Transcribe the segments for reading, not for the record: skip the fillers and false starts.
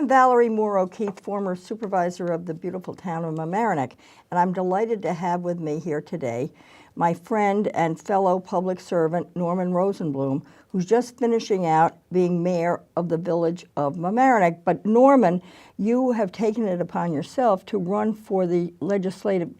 I'm Valerie Moore O'Keefe, former supervisor of the beautiful town of Mamaroneck, and I'm delighted to have with me here today my friend and fellow public servant, Norman Roesenblum, who's just finishing out being mayor of the village of Mamaroneck. But Norman, you have taken it upon yourself to run for the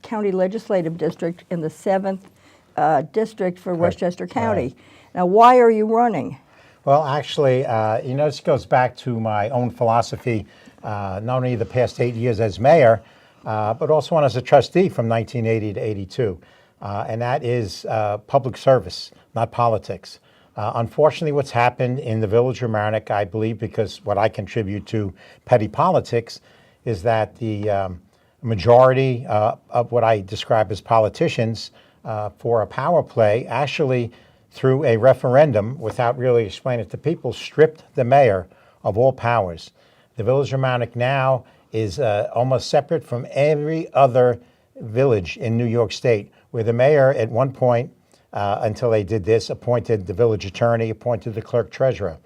county legislative district in the 7th district for Westchester County. Right. Now, why are you running? Well, actually, this goes back to my own philosophy, not only the past 8 years as mayor, but also as a trustee from 1980 to 82. And that is public service, not politics. Unfortunately, what's happened in the village of Mamaroneck, I believe, because what I contribute to petty politics, is that the majority of what I describe as politicians for a power play actually, through a referendum, without really explaining it to people, stripped the mayor of all powers. The village of Mamaroneck now is almost separate from every other village in New York State, where the mayor at one point, until they did this, appointed the village attorney, appointed the clerk treasurer,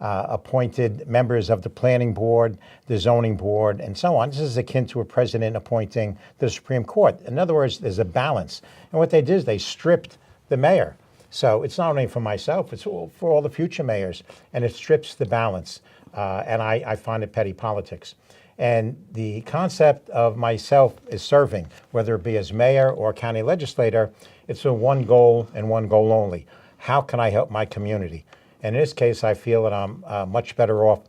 appointed members of the planning board, the zoning board, and so on. This is akin to a president appointing the Supreme Court. In other words, there's a balance. And what they did is they stripped the mayor. So it's not only for myself, it's for all the future mayors, and it strips the balance. And I find it petty politics. And the concept of myself is serving, whether it be as mayor or county legislator, it's a one goal and one goal only. How can I help my community? And in this case, I feel that I'm much better off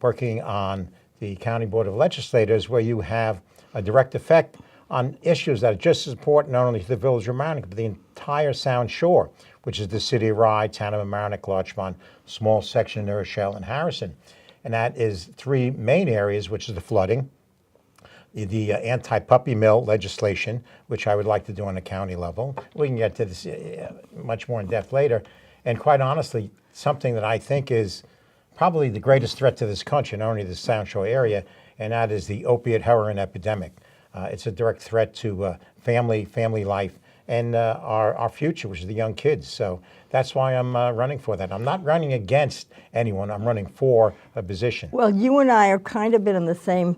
working on the County Board of Legislators, where you have a direct effect on issues that are just as important, not only to the village of Mamaroneck, but the entire Sound Shore, which is the city of Rye, town of Mamaroneck, Larchmont, small section of New Rochelle, and Harrison. And that is three main areas, which is the flooding, the anti-puppy mill legislation, which I would like to do on a county level. We can get to this much more in depth later. And quite honestly, something that I think is probably the greatest threat to this country, not only the Sound Shore area, and that is the opiate heroin epidemic. It's a direct threat to family life, and our future, which is the young kids. So that's why I'm running for that. I'm not running against anyone. I'm running for a position. Well, you and I are kind of been in the same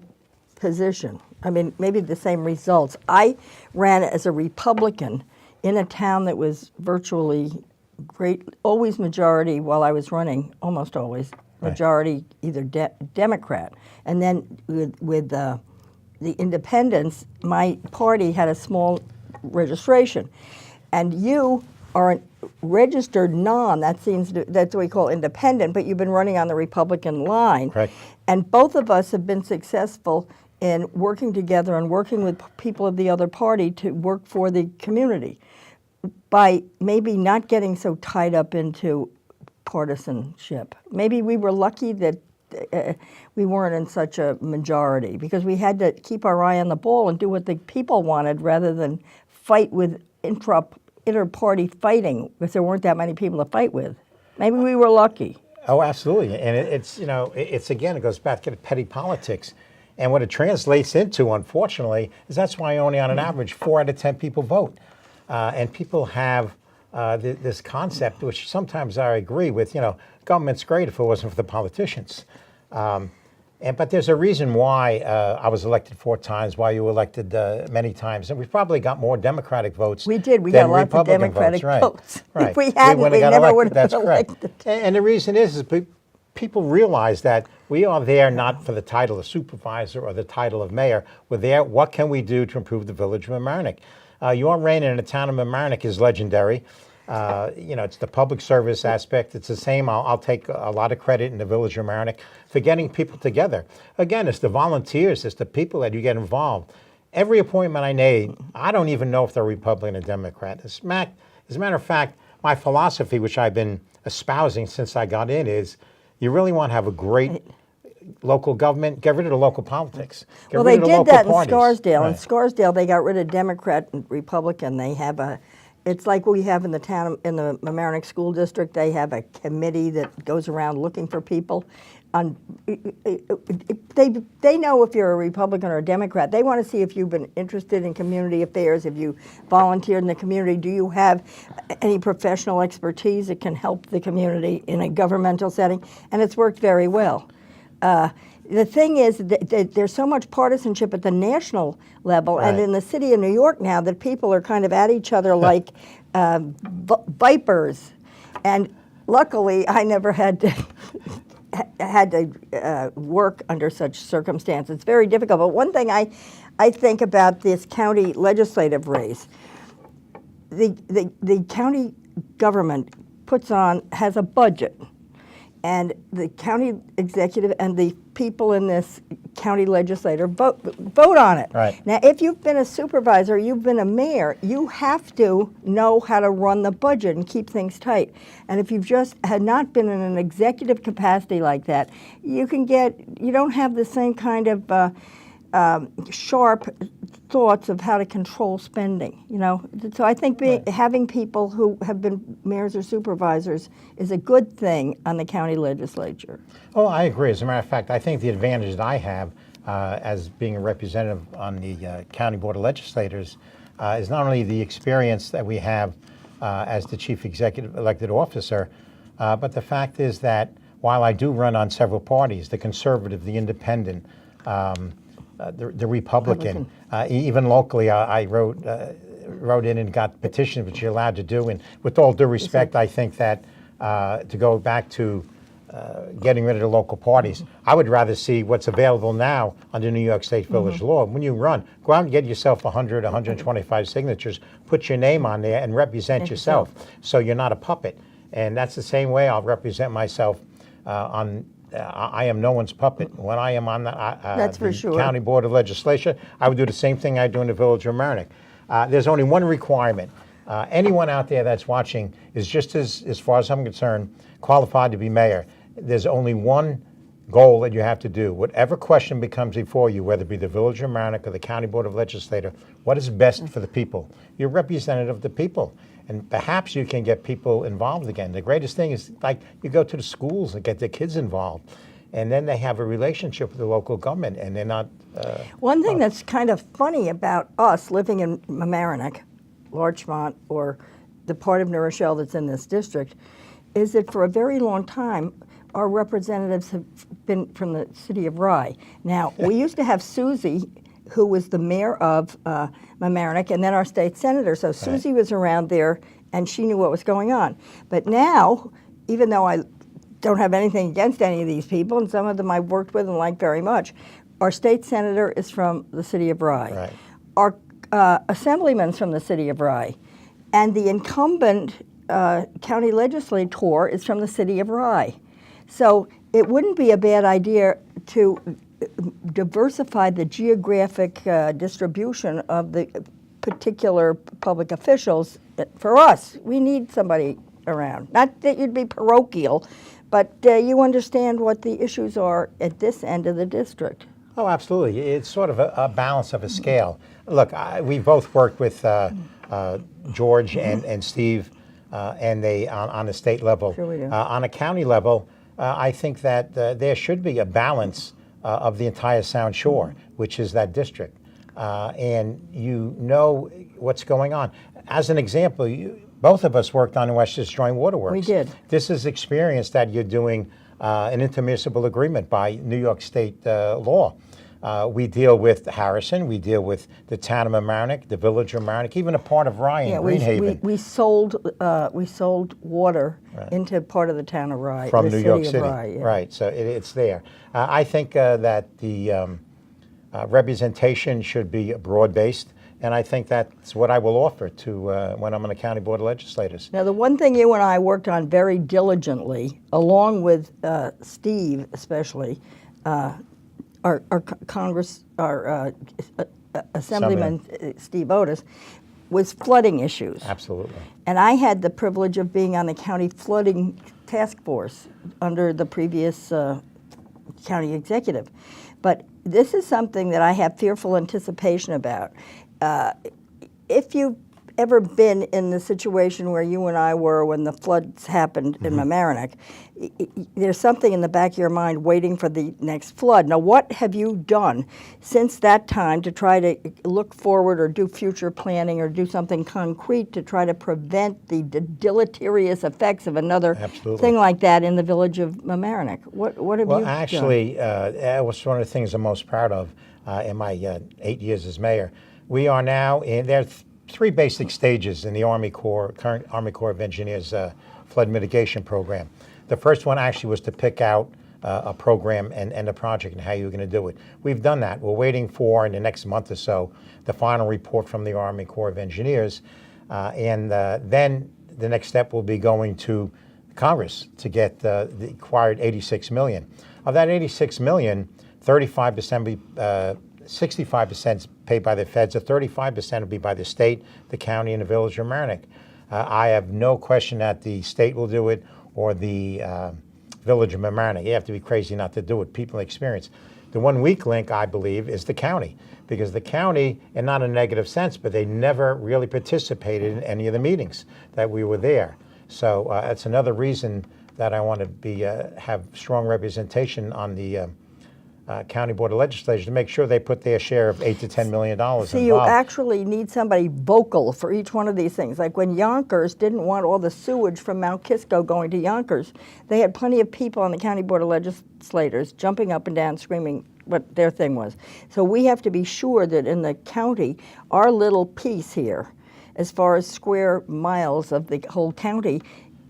position. I mean, maybe the same results. I ran as a Republican in a town that was virtually always majority while I was running, almost always, majority either Democrat. And then with the independents, my party had a small registration. And you are a registered that's what we call independent, but you've been running on the Republican line. Correct. And both of us have been successful in working together and working with people of the other party to work for the community by maybe not getting so tied up into partisanship. Maybe we were lucky that we weren't in such a majority, because we had to keep our eye on the ball and do what the people wanted rather than fight with inter-party fighting, because there weren't that many people to fight with. Maybe we were lucky. Oh, absolutely. And it's again, it goes back to the petty politics. And what it translates into, unfortunately, is that's why only on an average 4 out of 10 people vote. And people have this concept, which sometimes I agree with, government's great if it wasn't for the politicians. But there's a reason why I was elected 4 times, why you were elected many times. And we probably got more Democratic votes. We did. We got lots of Democratic votes. Right. If we hadn't, we never would have been elected. And the reason is people realize that we are there not for the title of supervisor or the title of mayor. We're there, what can we do to improve the village of Mamaroneck? Your reign in the town of Mamaroneck is legendary. It's the public service aspect. It's the same. I'll take a lot of credit in the village of Mamaroneck for getting people together. Again, it's the volunteers, it's the people that you get involved. Every appointment I made, I don't even know if they're Republican or Democrat. As a matter of fact, my philosophy, which I've been espousing since I got in, is you really want to have a great local government, get rid of the local politics. Well, they did that in Scarsdale. In Scarsdale, they got rid of Democrat and Republican. They have it's like we have in the town, in the Mamaroneck School District, they have a committee that goes around looking for people. They know if you're a Republican or a Democrat. They want to see if you've been interested in community affairs, if you volunteered in the community. Do you have any professional expertise that can help the community in a governmental setting? And it's worked very well. the thing is that there's so much partisanship at the national level and Right. in the city of New York now that people are kind of at each other like vipers. And luckily, I never had to work under such circumstances. It's very difficult. But one thing I think about this county legislative race, the county government has a budget, and the county executive and the people in this county legislator vote on it. Right. Now, if you've been a supervisor, you've been a mayor, you have to know how to run the budget and keep things tight. And if you've just had not been in an executive capacity like that, you don't have the same kind of sharp thoughts of how to control spending, So I think having people who have been mayors or supervisors is a good thing on the county legislature. Oh, I agree. As a matter of fact, I think the advantage that I have as being a representative on the County Board of Legislators is not only the experience that we have as the chief executive elected officer, but the fact is that while I do run on several parties, the conservative, the independent, the Republican. Even locally, I wrote in and got petitions, which you're allowed to do. And with all due respect, I think that to go back to getting rid of the local parties, I would rather see what's available now under New York State village law. When you run, go out and get yourself 100, 125 signatures, put your name on there and represent yourself so you're not a puppet. And that's the same way I'll represent myself on I am no one's puppet. When I am on the County Board of Legislature, I would do the same thing I do in the Village of Mamaroneck. There's only one requirement. Anyone out there that's watching is just as far as I'm concerned, qualified to be mayor. There's only one goal that you have to do. Whatever question becomes before you, whether it be the Village of Mamaroneck or the County Board of Legislature, what is best for the people? You're representative of the people. And perhaps you can get people involved again. The greatest thing is like you go to the schools and get the kids involved. And then they have a relationship with the local government and they're not... One thing that's kind of funny about us living in Mamaroneck, Larchmont, or the part of New Rochelle that's in this district, is that for a very long time, our representatives have been from the city of Rye. Now, we used to have Susie, who was the mayor of Mamaroneck, and then our state senator. So Susie was around there, and she knew what was going on. But now, even though I don't have anything against any of these people, and some of them I've worked with and like very much, our state senator is from the city of Rye. Right. Our assemblyman's from the city of Rye. And the incumbent county legislator is from the city of Rye. So it wouldn't be a bad idea to diversify the geographic distribution of the particular public officials. For us, we need somebody around. Not that you'd be parochial, but you understand what the issues are at this end of the district. Oh, absolutely. It's sort of a balance of a scale. Look, we both worked with George and Steve and they on the state level. Sure we do. On a county level, I think that there should be a balance of the entire Sound Shore, which is that district. And you know what's going on. As an example, both of us worked on the Westchester Joint Waterworks. We did. This is experience that you're doing an intermunicipal agreement by New York State law. We deal with Harrison, we deal with the town of Mamaroneck, the village of Mamaroneck, even a part of Rye and Greenhaven. We sold water into part of the town of Rye. From New York City. Rye, yeah. Right, so it's there. I think that the representation should be broad-based, and I think that's what I will offer to when I'm on the County Board of Legislators. Now, the one thing you and I worked on very diligently, along with Steve especially, our Assemblyman Steve Otis, was flooding issues. Absolutely. And I had the privilege of being on the county flooding task force under the previous county executive. But this is something that I have fearful anticipation about. If you ever been in the situation where you and I were when the floods happened in Mamaroneck, there's something in the back of your mind waiting for the next flood. Now, what have you done since that time to try to look forward or do future planning or do something concrete to try to prevent the deleterious effects of another Absolutely. thing like that in the village of Mamaroneck? What have you Well, done? actually, that was one of the things I'm most proud of in my 8 years as mayor. We are now there are three basic stages in the current Army Corps of Engineers flood mitigation program. The first one actually was to pick out a program and a project and how you were going to do it. We've done that. We're waiting for, in the next month or so, the final report from the Army Corps of Engineers. And then the next step will be going to Congress to get the required $86 million. Of that $86 million, 35% be 65% paid by the feds, the 35% will be by the state, the county, and the village of Mamaroneck. I have no question that the state will do it or the village of Mamaroneck. You have to be crazy not to do it. People experience. The one weak link, I believe, is the county, because the county, and not in a negative sense, but they never really participated in any of the meetings that we were there. So that's another reason that I want to be have strong representation on the County Board of Legislators to make sure they put their share of $8 to $10 million involved. So you actually need somebody vocal for each one of these things. Like when Yonkers didn't want all the sewage from Mount Kisco going to Yonkers, they had plenty of people on the County Board of Legislators jumping up and down screaming what their thing was. So we have to be sure that in the county, our little piece here, as far as square miles of the whole county,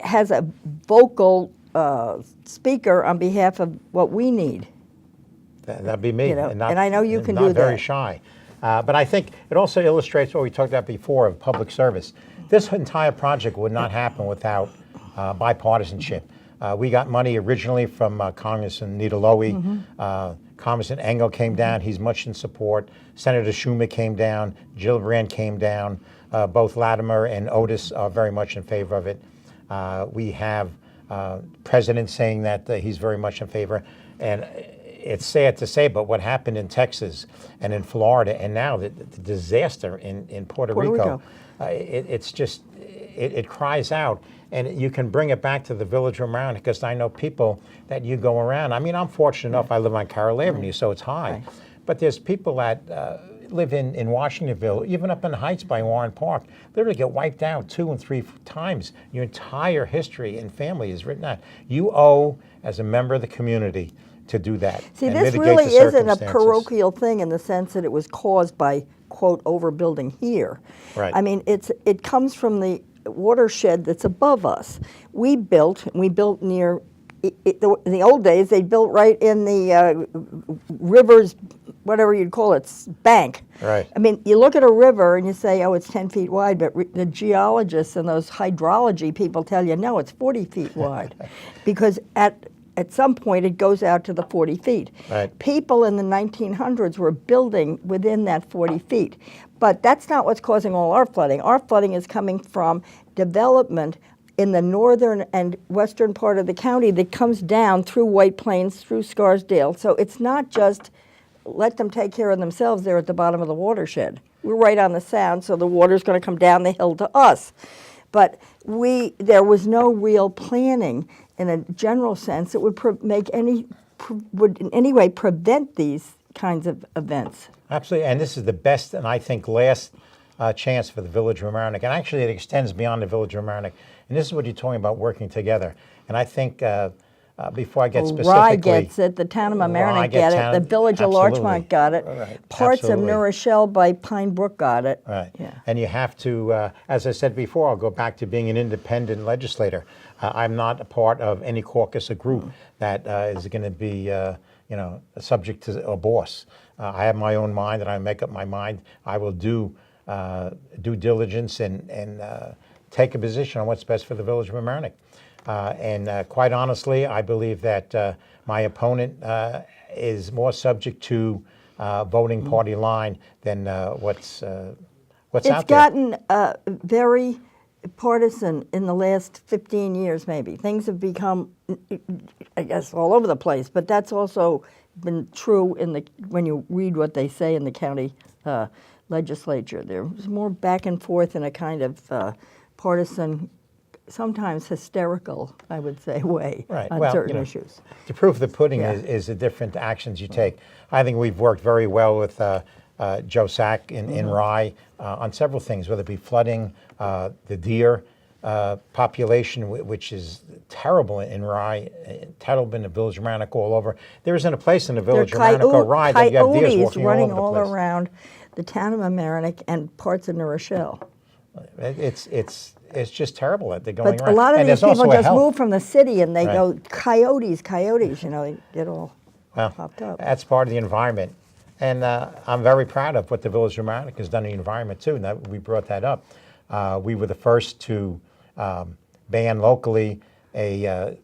has a vocal speaker on behalf of what we need. That'd be me. You know, and I know you can do not very that. shy. But I think it also illustrates what we talked about before of public service. This entire project would not happen without bipartisanship. We got money originally from Congressman Nita Lowy. Congressman Engel came down. He's much in support. Senator Schumer came down. Gillibrand came down. Both Latimer and Otis are very much in favor of it. We have President saying that he's very much in favor. And it's sad to say, but what happened in Texas and in Florida and now the disaster in Puerto Rico. It's just, it cries out. And you can bring it back to the village around, because I know people that you go around. I mean, I'm fortunate enough, I live on Carroll Avenue, so it's high. Right. But there's people that live in Washingtonville, even up in the Heights by Warren Park, literally get wiped out 2 and 3 times. Your entire history and family is written out. You owe, as a member of the community, to do that. See, and this mitigate really the isn't a circumstances. parochial thing in the sense that it was caused by, quote, overbuilding here. Right. I mean, it comes from the watershed that's above us. We built near, in the old days, they built right in the river's, whatever you'd call it, bank. Right. I mean, you look at a river and you say, oh, it's 10 feet wide, but the geologists and those hydrology people tell you, no, it's 40 feet wide. Because at some point, it goes out to the 40 feet. Right. People in the 1900s were building within that 40 feet. But that's not what's causing all our flooding. Our flooding is coming from development in the northern and western part of the county that comes down through White Plains, through Scarsdale. So it's not just let them take care of themselves there at the bottom of the watershed. We're right on the sound, so the water's going to come down the hill to us. But there was no real planning in a general sense that would would in any way prevent these kinds of events. Absolutely, and this is the best and I think last chance for the village of Mamaroneck. And actually it extends beyond the village of Mamaroneck. And this is what you're talking about, working together. And I think before I get specifically... Rye gets it, the town of Mamaroneck get it, the village of absolutely. Larchmont got it, Right. parts Absolutely. of New Rochelle by Pine Brook got it. Right. Yeah. And you have to, as I said before, I'll go back to being an independent legislator. I'm not a part of any caucus or group that is going to be, subject to a boss. I have my own mind, and I make up my mind. I will do due diligence and take a position on what's best for the village of Mamaroneck. And quite honestly, I believe that my opponent is more subject to voting party line than what's out there. It's gotten very partisan in the last 15 years, maybe. Things have become, I guess, all over the place, but that's also been true when you read what they say in the county legislature. There was more back and forth in a kind of partisan, sometimes hysterical, I would say, way Right. on Well, certain you know, issues. The proof of the pudding Yeah. is the different actions you take. I think we've worked very well with Joe Sack in Rye on several things, whether it be flooding, the deer population, which is terrible in Rye, terrible in the village of Mamaroneck all over. There isn't a place in the village of Mamaroneck or Rye that you have deers Coyotes walking running all all over the place. around the town of Mamaroneck and parts of New Rochelle. It's just terrible that they're going But around. a lot of And these there's also people a just health- move from the city and they Right. go, coyotes, coyotes, you know, they get all Well, popped up. that's part of the environment. And I'm very proud of what the Village of Mamaroneck has done in the environment too, and that we brought that up. We were the first to ban locally the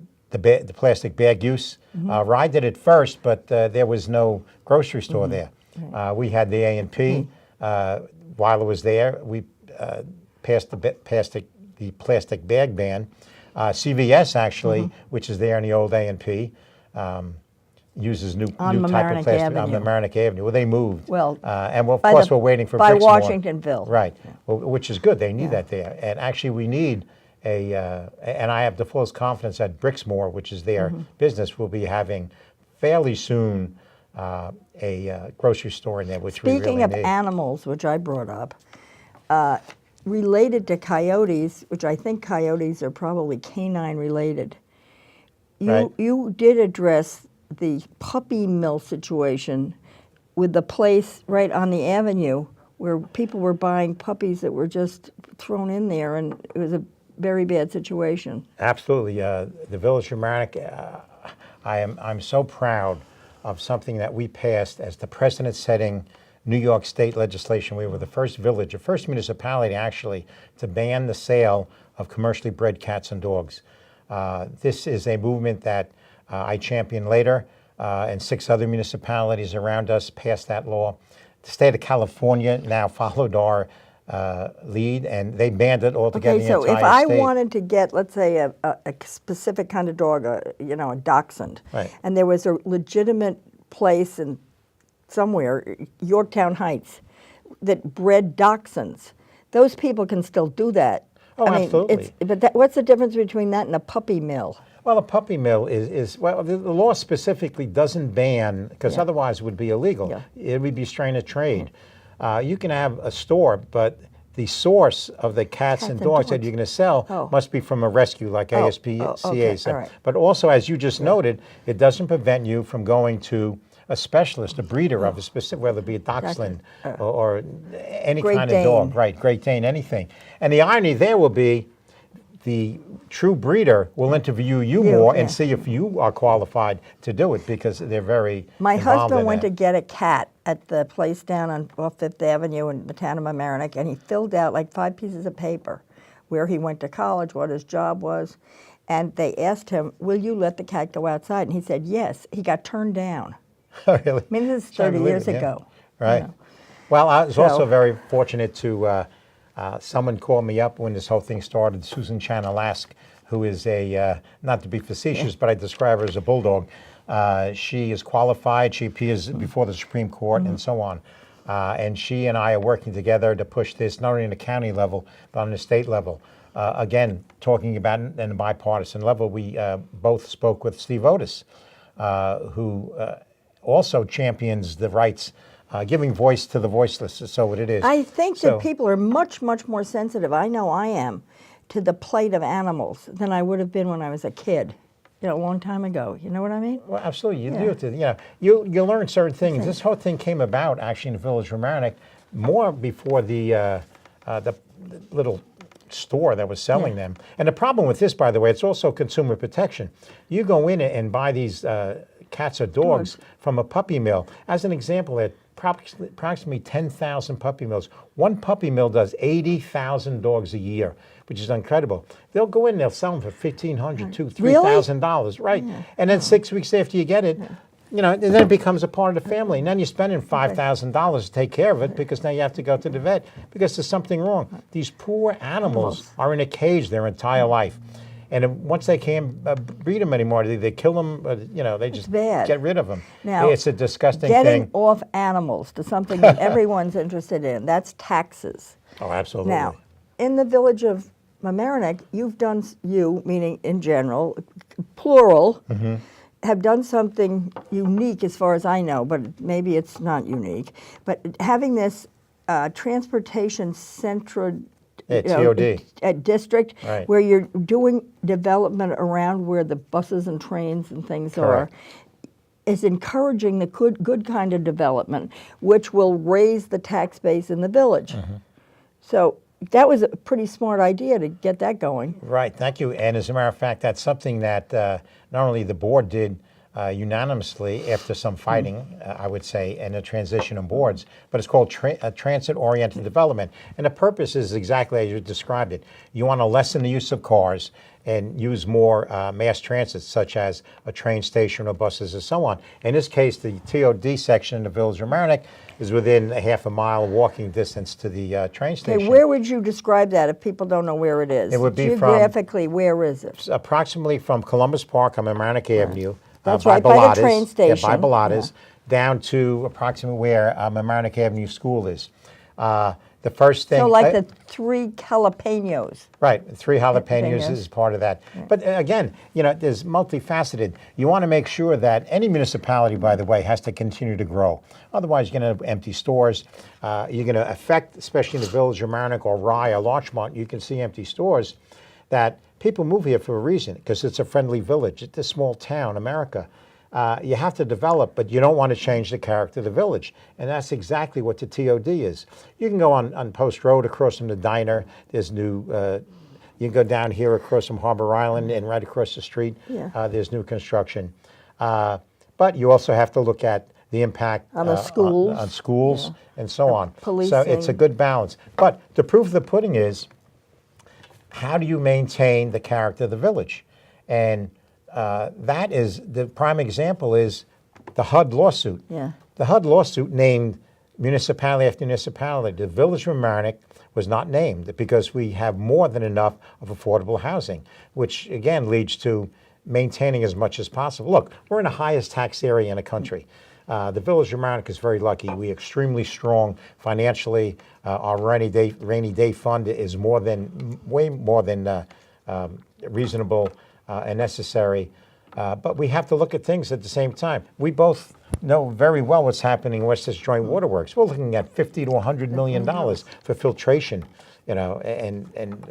plastic bag use. Rye did it first, but there was no grocery store there. We had the A&P. While it was there, we passed the plastic bag ban. CVS actually, which is there in the old A&P, uses new type of Mamaroneck plastic Avenue. on Mamaroneck Avenue. Well, they moved. Well, and of by course the- we're waiting for by Brixmor. Washingtonville. Right, well, which is good. They need that there. And actually we need and I have the fullest confidence that Brixmor, which is their business, will be having fairly soon a grocery store in there, which we Speaking really of need. animals, which I brought up, related to coyotes, which I think coyotes are probably canine related, Right. you did address the puppy mill situation with the place right on the avenue where people were buying puppies that were just thrown in there, and it was a very bad situation. Absolutely. The Village of Mamaroneck, I'm so proud of something that we passed as the precedent-setting New York State legislation. We were the first village, the first municipality actually, to ban the sale of commercially bred cats and dogs. This is a movement that I championed later, and 6 other municipalities around us passed that law. The state of California now followed our lead, and they banned it altogether Okay, in the so if entire I state. wanted to get, let's say, a specific kind of dog, a dachshund, Right. and there was a legitimate place in somewhere, Yorktown Heights, that bred dachshunds, those people can still do that. Oh, absolutely. But what's the difference between that and a puppy mill? Well, a puppy mill is well, the law specifically doesn't ban, because otherwise it would be illegal. Yeah. It would be restraint of trade. You can have a store, but the source of the cats and dogs that you're going to sell must be from a rescue like ASPCA okay, said. all right. But also, as you just noted, it doesn't prevent you from going to a specialist, a breeder of a specific, whether it be a dachshund or any Great kind of dog, Dane. right? Great Dane, anything. And the irony there will be the true breeder will interview you more and see if you are qualified to do it, because they're very My involved husband in went to that. get a cat at the place down off Fifth Avenue in the town of Mamaroneck, and he filled out like 5 pieces of paper where he went to college, what his job was, and they asked him, will you let the cat go outside? And he said yes. He got turned down. Really? I mean, this is Trying to 30 believe years it, yeah. ago. Right. You know. Well, I was also So- very fortunate to, someone called me up when this whole thing started, Susan Chanelask, who is a, not to be facetious, but I describe her as a bulldog. She is qualified, she appears before the Supreme Court and so on. And she and I are working together to push this, not only in the county level, but on the state level. Again, talking about it in a bipartisan level, we both spoke with Steve Otis, who also champions the rights, giving voice to the voiceless, so what it is. I think So- that people are much, much more sensitive, I know I am, to the plight of animals than I would have been when I was a kid, a long time ago. You know what I mean? Well, absolutely. You do have to, you learn certain things. This whole thing came about actually in the Village of Mamaroneck more before the little store that was selling them. And the problem with this, by the way, it's also consumer protection. You go in and buy these cats or dogs from a puppy mill. As an example, at approximately 10,000 puppy mills. One puppy mill does 80,000 dogs a year, which is incredible. They'll go in, they'll sell them for $1,500 to $3,000, right? And then 6 weeks after you get it, and then it becomes a part of the family. And then you're spending $5,000 to take care of it, because now you have to go to the vet because there's something wrong. These poor animals are in a cage their entire life. And then once they can't breed them anymore, they kill them. They just bad. get rid of them. Now, It's a disgusting getting thing. off animals to something that everyone's interested in, that's taxes. Oh, absolutely. Now, in the village of Mamaroneck, you've done, meaning in general, plural, have done something unique as far as I know, but maybe it's not unique. But having this transportation central TOD. district Right. where you're doing development around where the buses and trains and things Correct. are, is encouraging the good kind of development, which will raise the tax base in the village. So that was a pretty smart idea to get that going. Right, thank you. And as a matter of fact, that's something that not only the board did unanimously after some fighting, I would say, and a transition of boards, but it's called transit-oriented development. And the purpose is exactly as you described it. You want to lessen the use of cars and use more mass transit, such as a train station or buses and so on. In this case, the TOD section in the village of Mamaroneck is within a half a mile walking distance to the train station. Okay, where would you describe that if people don't know where it is? It would be geographically, where is it? approximately from Columbus Park on Mamaroneck Avenue. That's right, by the train Yeah, station. by Bilotta's, down to approximately where Mamaroneck Avenue School is. The first thing... So like the three jalapenos. Right, 3 jalapenos Jalapenos. is part of that. But again, there's multifaceted. You want to make sure that any municipality, by the way, has to continue to grow. Otherwise, you're going to have empty stores. You're going to affect, especially in the village of Mamaroneck or Rye or Larchmont, you can see empty stores that people move here for a reason, because it's a friendly village. It's a small town, America. You have to develop, but you don't want to change the character of the village. And that's exactly what the TOD is. You can go on Post Road across from the diner. There's new, you can go down here across from Harbor Island and right across the street, there's new construction. But you also have to look at the impact On the schools. on schools and so on. Policing. So it's a good balance. But the proof of the pudding is, how do you maintain the character of the village? And that is, the prime example is the HUD lawsuit. Yeah. The HUD lawsuit named municipality after municipality. The village of Mamaroneck was not named because we have more than enough of affordable housing, which again leads to maintaining as much as possible. Look, we're in the highest tax area in the country. The village of Mamaroneck is very lucky. We're extremely strong financially. Our rainy day fund is way more than reasonable and necessary. But we have to look at things at the same time. We both know very well what's happening in Westchester Joint Waterworks. We're looking at $50 to $100 million for filtration, and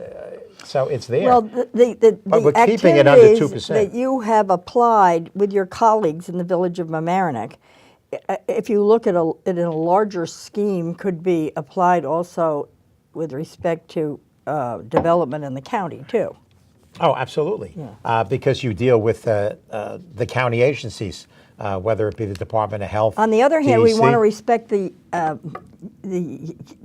so it's there. Well, the But we're keeping it under activities 2%. that you have applied with your colleagues in the village of Mamaroneck, if you look at it in a larger scheme, could be applied also with respect to development in the county too. Oh, absolutely. Because you deal with the county agencies, whether it be the Department of Health. On the other hand, we DEC. want to respect the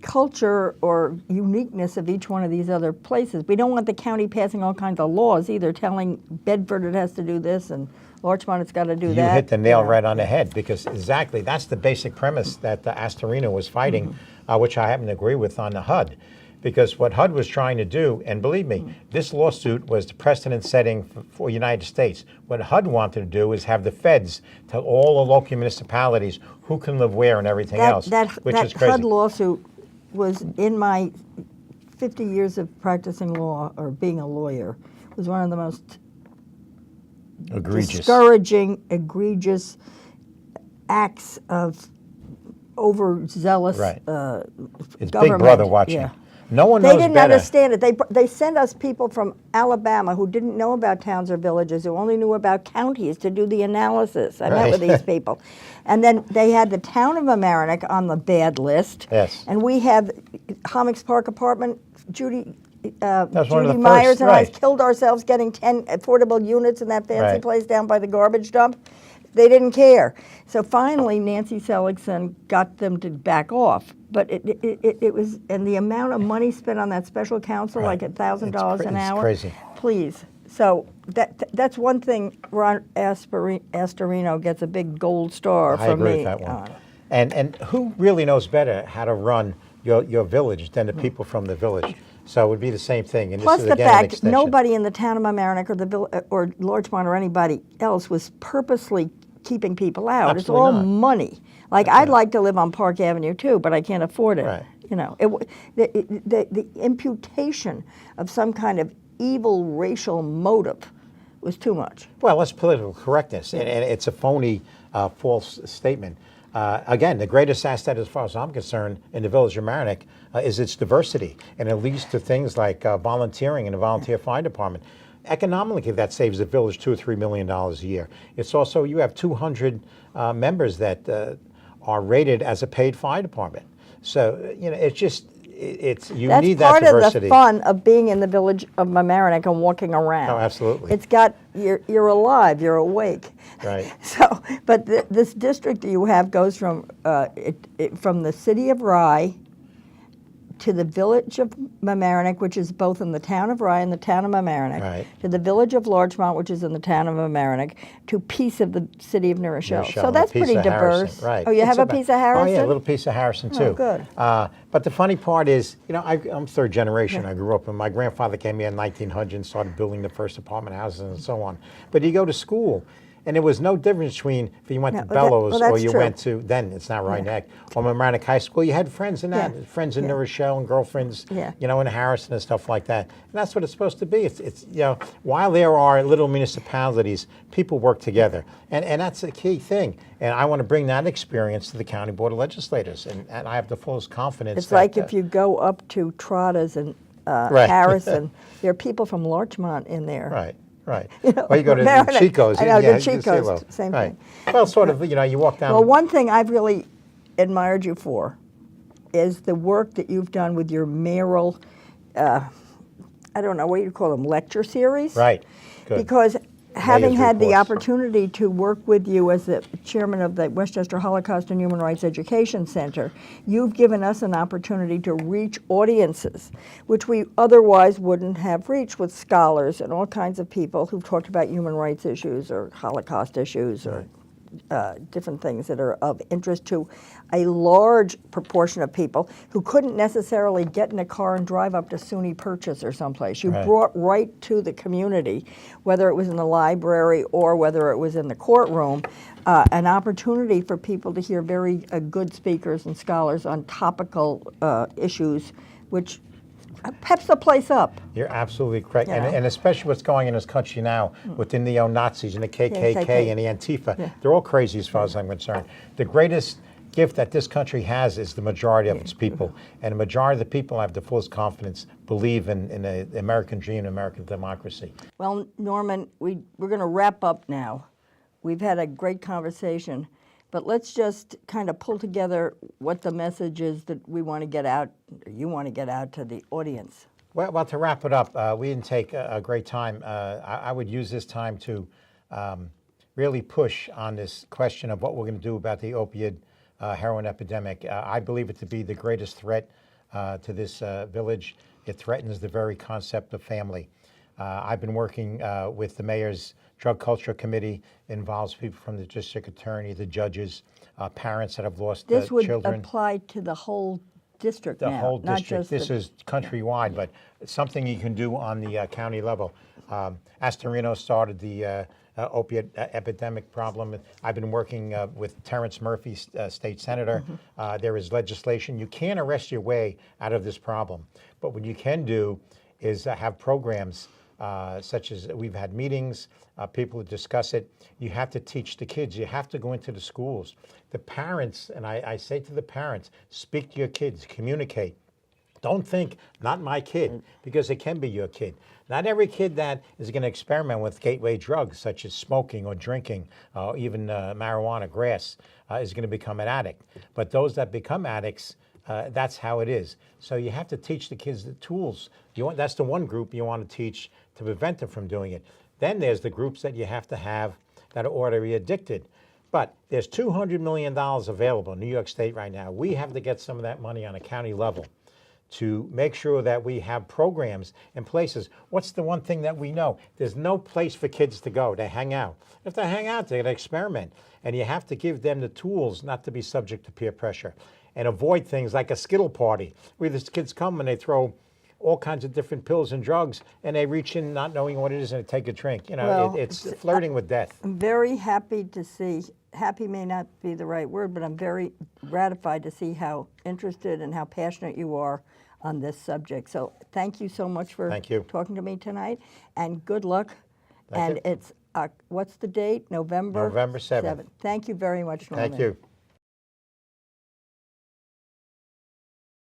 culture or uniqueness of each one of these other places. We don't want the county passing all kinds of laws either, telling Bedford it has to do this and Larchmont it's got to do that. You hit the nail right on the head, because exactly that's the basic premise that Astorino was fighting, which I happen to agree with on the HUD. Because what HUD was trying to do, and believe me, this lawsuit was the precedent setting for United States. What HUD wanted to do is have the feds tell all the local municipalities who can live where and everything else, which is crazy. HUD lawsuit was, in my 50 years of practicing law or being a lawyer, was one of the most discouraging, egregious acts of overzealous Right. It's government. Big Brother watching. Yeah. No one They knows didn't better. understand it. They sent us people from Alabama who didn't know about towns or villages, who only knew about counties to do the analysis. I met with these people. And then they had the town of Mamaroneck on the bad list. Yes. And we have Homicks Park Apartment, Judy one of Judy the Myers first, and I right. killed ourselves getting 10 affordable units in that fancy Right. place down by the garbage dump. They didn't care. So finally, Nancy Seligson got them to back off. But it was, and the amount of money spent on that special counsel, Right. like $1,000 an It's hour. crazy. Please. So that's one thing Ron Astorino gets a big gold star I from agree me with that one. on. And who really knows better how to run your village than the people from the village. So it would be the same thing. And Plus this is the again an fact extension. nobody in the town of Mamaroneck or Larchmont or anybody else was purposely keeping people out. It's Absolutely all not. money. Like I'd like to live on Park Avenue too, but I can't afford it. Right. You know, the imputation of some kind of evil racial motive was too much. Well, that's political correctness, and it's a phony, false statement. Again, the greatest asset, as far as I'm concerned, in the village of Mamaroneck is its diversity, and it leads to things like volunteering in a volunteer fire department. Economically, that saves the village $2 or $3 million a year. It's also, you have 200 members that are rated as a paid fire department. So, you know, it's just, you That's need that part diversity. of the fun of being in the village of Mamaroneck and walking around. Oh, absolutely. It's got, you're alive, you're awake. Right. So, but this district that you have goes from from the city of Rye to the village of Mamaroneck, which is both in the town of Rye and the town of Mamaroneck, Right. to the village of Larchmont, which is in the town of Mamaroneck, to piece of the city of New Rochelle. Rochelle, So and a that's piece pretty of Harrison, diverse. right. Oh, you have a piece of Harrison? Oh, yeah, a little piece of Harrison, too. Oh, good. But the funny part is, you know, I'm third generation. I grew up, and my grandfather came here in 1900 and started building the first apartment houses and so on. But you go to school, and there was no difference between if you went to Bellows or you went to, then it's not Rhinebeck, or Mamaroneck High School. You had friends in that, friends in New Rochelle and girlfriends, you know, in Harrison and stuff like that. And that's what it's supposed to be. It's you know, while there are little municipalities, people work together. And that's a key thing. And I want to bring that experience to the County Board of Legislators. And I have the fullest confidence. It's like if you go up to Trotta's and Harrison, there are people from Larchmont in there. Right. Right. You know, Well, you go to Mamaroneck. Chico's. I know, yeah, the Chico's, same right. thing. Well, sort of, you know, you walk down. Well, one thing I've really admired you for is the work that you've done with your mayoral, I don't know, what do you call them, lecture series? Right. Good. Because having Mayor's had the reports. opportunity to work with you as the chairman of the Westchester Holocaust and Human Rights Education Center, you've given us an opportunity to reach audiences, which we otherwise wouldn't have reached, with scholars and all kinds of people who've talked about human rights issues or Holocaust issues or different things that are of interest to a large proportion of people who couldn't necessarily get in a car and drive up to SUNY Purchase or someplace. You brought right to the community, whether it was in the library or whether it was in the courtroom, an opportunity for people to hear very good speakers and scholars on topical issues, which peps the place up. You're absolutely correct. You know. And especially what's going on in this country now with the neo-Nazis and the KKK and the Antifa. They're all crazy as far as I'm concerned. The greatest gift that this country has is the majority of its people. And the majority of the people, I have the fullest confidence, believe in the American dream and American democracy. Well, Norman, we're going to wrap up now. We've had a great conversation, but let's just kind of pull together what the message is that we want to get out, or you want to get out to the audience. Well, to wrap it up, we didn't take a great time. I would use this time to really push on this question of what we're going to do about the opioid heroin epidemic. I believe it to be the greatest threat to this village. It threatens the very concept of family. I've been working with the mayor's drug culture committee. It involves people from the district attorney, the judges, parents that have lost This would children. apply to the whole district The now, whole not district. just This the, is countrywide, but it's something you can do on the county level. Astorino started the opiate epidemic problem. I've been working with Terrence Murphy, state senator. There is legislation. You can't arrest your way out of this problem, but what you can do is have programs such as we've had meetings, people discuss it. You have to teach the kids. You have to go into the schools. The parents, and I say to the parents, speak to your kids, communicate. Don't think, not my kid, because it can be your kid. Not every kid that is going to experiment with gateway drugs, such as smoking or drinking, or even marijuana, grass, is going to become an addict. But those that become addicts, that's how it is. So you have to teach the kids the tools. That's the one group you want to teach to prevent them from doing it. Then there's the groups that you have to have that are already addicted. But there's $200 million available in New York State right now. We have to get some of that money on a county level to make sure that we have programs in places. What's the one thing that we know? There's no place for kids to go. They hang out. If they hang out, they're going to experiment. And you have to give them the tools not to be subject to peer pressure. and avoid things like a Skittle party, where these kids come and they throw all kinds of different pills and drugs, and they reach in not knowing what it is and they take a drink. Well, It's flirting with death. I'm very happy to see, happy may not be the right word, but I'm very gratified to see how interested and how passionate you are on this subject. So thank you so much for Thank you. talking to me tonight, and good luck. Thank And you. it's, what's the date? November? November 7th. Thank you very much, Norman. Thank you.